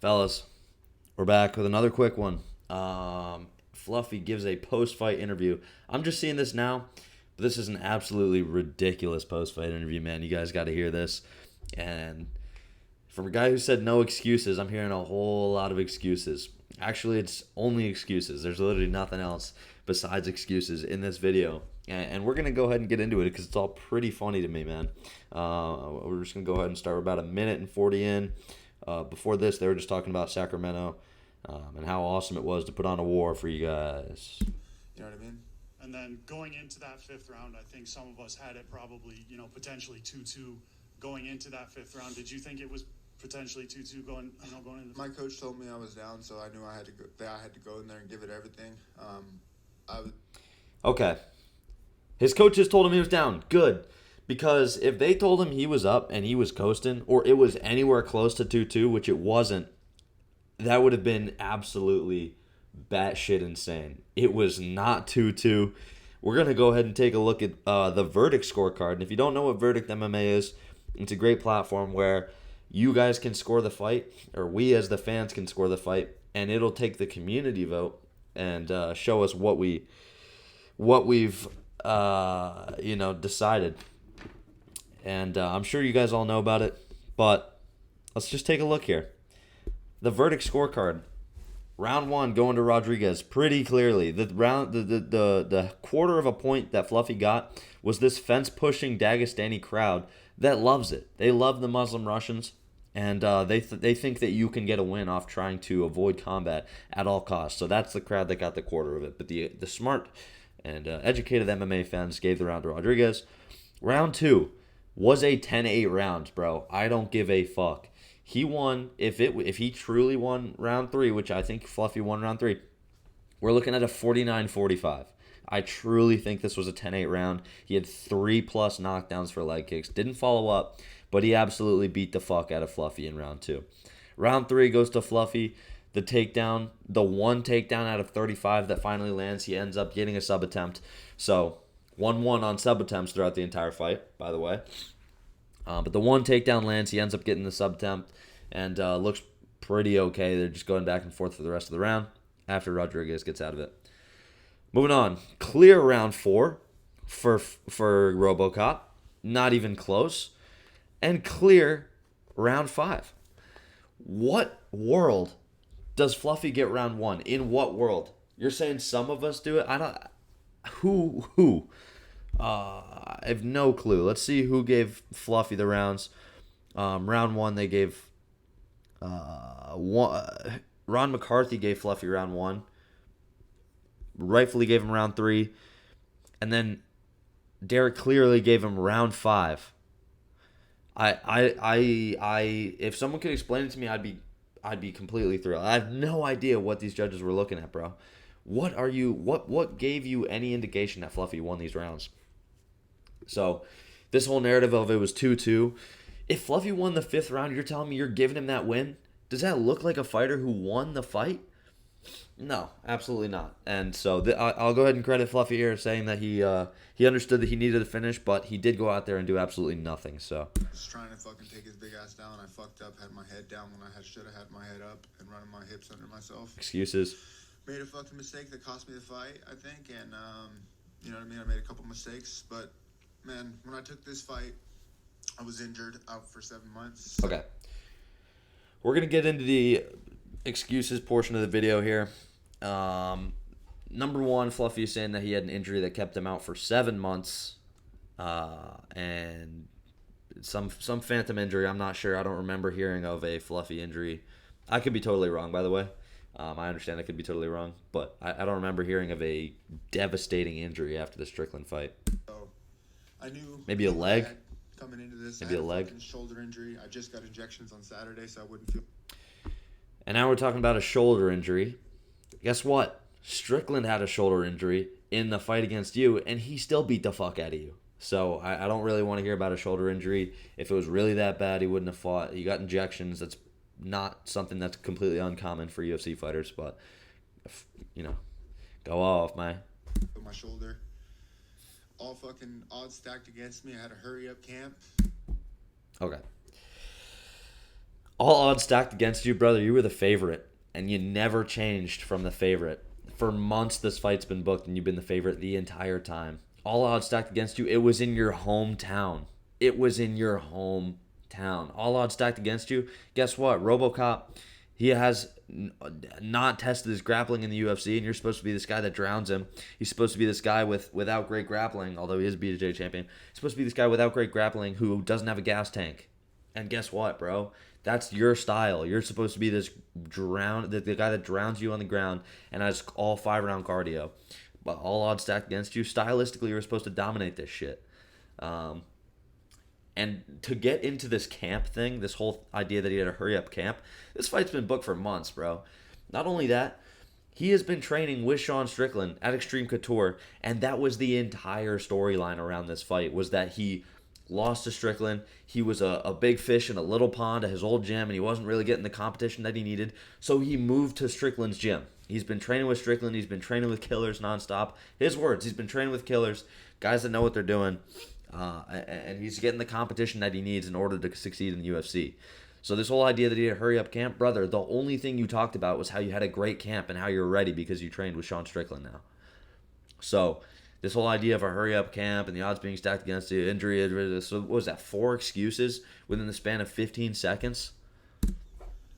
Fellas, we're back with another quick one. Fluffy gives a post-fight interview. I'm just seeing this now, but this is an absolutely ridiculous post-fight interview, man. You guys got to hear this. And from a guy who said no excuses, I'm hearing a whole lot of excuses. Actually, it's only excuses. There's literally nothing else besides excuses in this video. And we're going to go ahead and get into it because it's all pretty funny to me, man. We're just going to go ahead and start. We're about a minute and 40 in. Before this, they were just talking about Sacramento and how awesome it was to put on a war for you guys. You know what I mean? And then going into that fifth round, I think some of us had it probably, potentially 2-2 going into that fifth round. Did you think it was potentially 2-2 going into? My coach told me I was down, so I knew I had to go. That I had to go in there and give it everything. Okay. His coaches told him he was down. Good. Because if they told him he was up and he was coasting, or it was anywhere close to 2-2, which it wasn't, that would have been absolutely batshit insane. It was not 2-2. We're going to go ahead and take a look at the Verdict scorecard. And if you don't know what Verdict MMA is, it's a great platform where you guys can score the fight, or we as the fans can score the fight, and it'll take the community vote and show us what we've decided. And I'm sure you guys all know about it, but let's just take a look here. The Verdict scorecard. Round 1 going to Rodriguez pretty clearly. The quarter of a point that Fluffy got was this fence-pushing Dagestani crowd that loves it. They love the Muslim Russians, and they think that you can get a win off trying to avoid combat at all costs. So that's the crowd that got the quarter of it. But the smart and educated MMA fans gave the round to Rodriguez. Round 2 was a 10-8 round, bro. I don't give a fuck. He won. If he truly won round 3, which I think Fluffy won round 3, we're looking at a 49-45. I truly think this was a 10-8 round. He had 3+ knockdowns for leg kicks. Didn't follow up, but he absolutely beat the fuck out of Fluffy in round 2. Round 3 goes to Fluffy. The takedown, the one takedown out of 35 that finally lands, he ends up getting a sub attempt. So 1-1 on sub attempts throughout the entire fight, by the way. But the one takedown lands, he ends up getting the sub attempt, and looks pretty okay. They're just going back and forth for the rest of the round after Rodriguez gets out of it. Moving on, clear round 4 for RoboCop, not even close, and clear round 5. What world does Fluffy get round 1? In what world? You're saying some of us do it? I don't. Who? I have no clue. Let's see who gave Fluffy the rounds. Round 1, they gave Ron McCarthy gave Fluffy round 1. Rightfully gave him round 3. And then Derek clearly gave him round 5. If someone could explain it to me, I'd be completely thrilled. I have no idea what these judges were looking at, bro. What gave you any indication that Fluffy won these rounds? So, this whole narrative of it was 2-2. If Fluffy won the 5th round, you're telling me you're giving him that win? Does that look like a fighter who won the fight? No, absolutely not. And so I'll go ahead and credit Fluffy here, saying that he understood that he needed to finish, but he did go out there and do absolutely nothing. So Just trying to fucking take his big ass down. I fucked up, had my head down when I should have had my head up and running my hips under myself. excuses. Made a fucking mistake that cost me the fight, I think, and you know what I mean. I made a couple mistakes, but man, when I took this fight, I was injured, out for 7 months. Okay. We're going to get into the excuses portion of the video here. Number 1, Fluffy is saying that he had an injury that kept him out for 7 months. And some phantom injury. I'm not sure. I don't remember hearing of a Fluffy injury. I could be totally wrong, by the way. I understand I could be totally wrong, but I don't remember hearing of a devastating injury after the Strickland fight. So I knew maybe a leg. Coming into this, maybe I had a leg. fucking shoulder injury. I just got injections on Saturday, so I wouldn't feel. And now we're talking about a shoulder injury. Guess what? Strickland had a shoulder injury in the fight against you, and he still beat the fuck out of you. So I don't really want to hear about a shoulder injury. If it was really that bad, he wouldn't have fought. He got injections. That's not something that's completely uncommon for UFC fighters, but, go off, man. My shoulder. All fucking odds stacked against me. I had to hurry up camp. Okay. All odds stacked against you, brother. You were the favorite, and you never changed from the favorite. For months, this fight's been booked, and you've been the favorite the entire time. All odds stacked against you. It was in your hometown. It was in your hometown. All odds stacked against you. Guess what? RoboCop, he has not tested his grappling in the UFC, and you're supposed to be this guy that drowns him. He's supposed to be this guy without great grappling, although he is BJJ champion. He's supposed to be this guy without great grappling who doesn't have a gas tank. And guess what, bro? That's your style. You're supposed to be this the guy that drowns you on the ground and has all 5-round cardio. But all odds stacked against you. Stylistically, you're supposed to dominate this shit. And to get into this camp thing, this whole idea that he had a hurry up camp, this fight's been booked for months, bro. Not only that, he has been training with Sean Strickland at Extreme Couture, and that was the entire storyline around this fight, was that he lost to Strickland. He was a big fish in a little pond at his old gym, and he wasn't really getting the competition that he needed, so he moved to Strickland's gym. He's been training with Strickland. He's been training with killers nonstop. His words, he's been training with killers, guys that know what they're doing, and he's getting the competition that he needs in order to succeed in the UFC. So this whole idea that he had a hurry-up camp, brother, the only thing you talked about was how you had a great camp and how you're ready because you trained with Sean Strickland now. So this whole idea of a hurry-up camp and the odds being stacked against you, injury, so what was that, 4 excuses within the span of 15 seconds?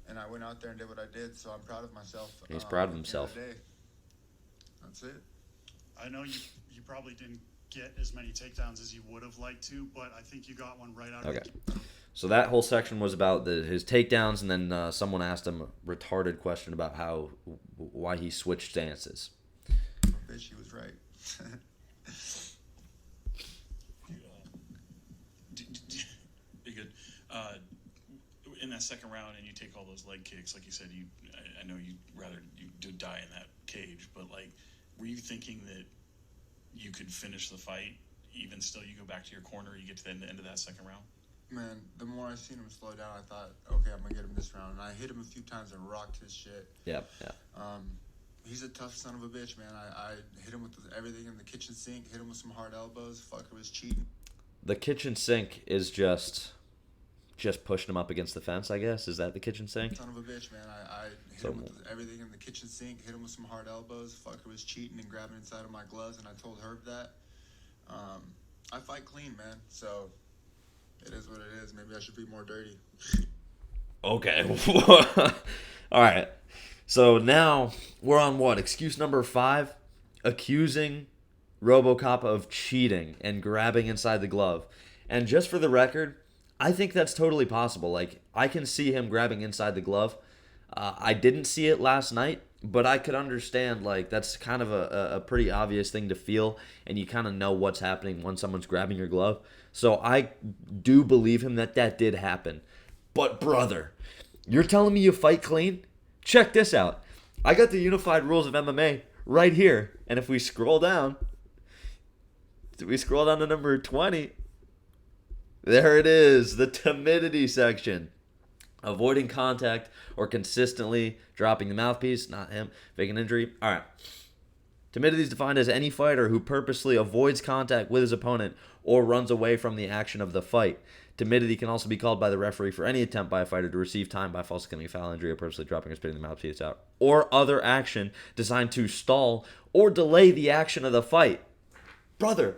And I went out there and did what I did, so I'm proud of myself. He's proud of himself. At the end of the day. That's it. I know you probably didn't get as many takedowns as you would have liked to, but I think you got one right out of Okay. So that whole section was about his takedowns, and then someone asked him a retarded question about why he switched stances. Bitch, he was right. Be good. In that second round, and you take all those leg kicks, like you said, I know you'd rather you did die in that cage, but like, were you thinking that you could finish the fight, even still you go back to your corner, you get to the end of that second round? Man, the more I seen him slow down, I thought, okay, I'm gonna get him this round. And I hit him a few times and rocked his shit. Yep. He's a tough son of a bitch, man. I hit him with everything in the kitchen sink, hit him with some hard elbows. Fucker was cheating. The kitchen sink is just pushing him up against the fence, I guess. Is that the kitchen sink? Son of a bitch, man. I hit him with everything in the kitchen sink, hit him with some hard elbows. Fucker was cheating and grabbing inside of my gloves, and I told Herb that. I fight clean, man, so it is what it is. Maybe I should be more dirty. Okay. All right. So now we're on what? Excuse number 5? Accusing RoboCop of cheating and grabbing inside the glove. And just for the record, I think that's totally possible. Like, I can see him grabbing inside the glove. I didn't see it last night, but I could understand, like, that's kind of a pretty obvious thing to feel, and you kind of know what's happening when someone's grabbing your glove. So I do believe him that did happen. But, brother, you're telling me you fight clean? Check this out. I got the unified rules of MMA right here. And if we scroll down to number 20, there it is, the timidity section. Avoiding contact or consistently dropping the mouthpiece, not him, faking injury. All right. Timidity is defined as any fighter who purposely avoids contact with his opponent or runs away from the action of the fight. Timidity can also be called by the referee for any attempt by a fighter to receive time by falsely committing a foul, injury, or purposely dropping or spitting the mouthpiece out, or other action designed to stall or delay the action of the fight. Brother,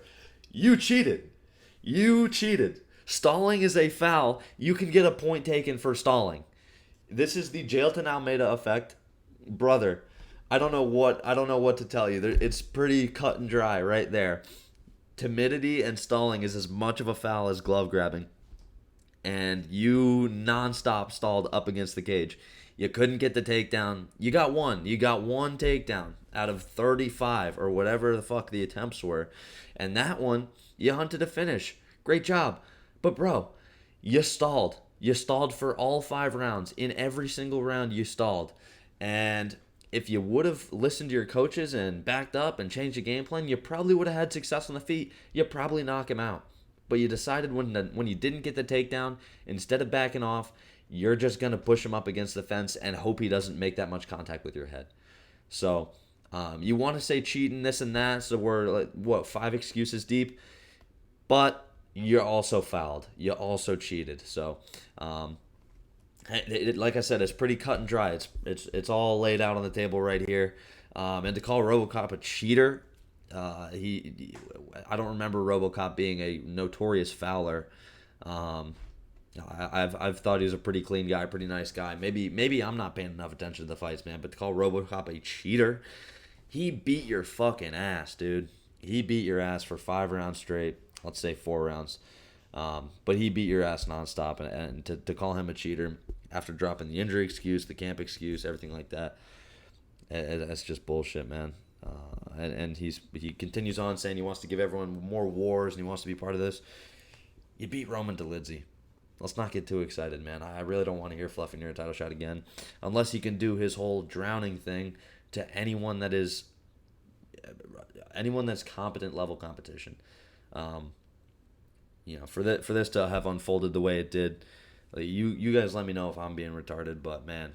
you cheated. You cheated. Stalling is a foul. You can get a point taken for stalling. This is the Jailton Almeida effect. Brother, I don't know what to tell you. It's pretty cut and dry right there. Timidity and stalling is as much of a foul as glove grabbing. And you nonstop stalled up against the cage. You couldn't get the takedown. You got one. You got one takedown out of 35 or whatever the fuck the attempts were. And that one, you hunted a finish. Great job. But bro, you stalled. You stalled for all 5 rounds. In every single round, you stalled. And if you would have listened to your coaches and backed up and changed the game plan, you probably would have had success on the feet. You probably knock him out. But you decided when you didn't get the takedown, instead of backing off, you're just going to push him up against the fence and hope he doesn't make that much contact with your head. So you want to say cheating, this and that, so we're, 5 excuses deep? But you're also fouled. You also cheated. So Like I said, it's pretty cut and dry. It's all laid out on the table right here. And to call RoboCop a cheater, I don't remember RoboCop being a notorious fouler. Um, I've thought he was a pretty clean guy, pretty nice guy. Maybe I'm not paying enough attention to the fights, man. But to call RoboCop a cheater, he beat your fucking ass, dude. He beat your ass for 5 rounds straight. Let's say 4 rounds. But he beat your ass nonstop, and to call him a cheater after dropping the injury excuse, the camp excuse, everything like that, that's just bullshit, man. And he continues on saying he wants to give everyone more wars and he wants to be part of this. You beat Roman Dolidze. Let's not get too excited, man. I really don't want to hear Fluffy near a title shot again, unless he can do his whole drowning thing to anyone that's competent level competition. For this to have unfolded the way it did, you guys let me know if I'm being retarded, but man,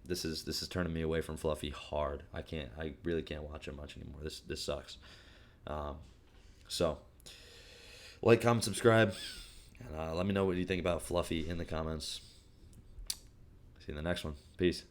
this is turning me away from Fluffy hard. I really can't watch him much anymore. This sucks. So like, comment, subscribe, and let me know what you think about Fluffy in the comments. See you in the next one. Peace.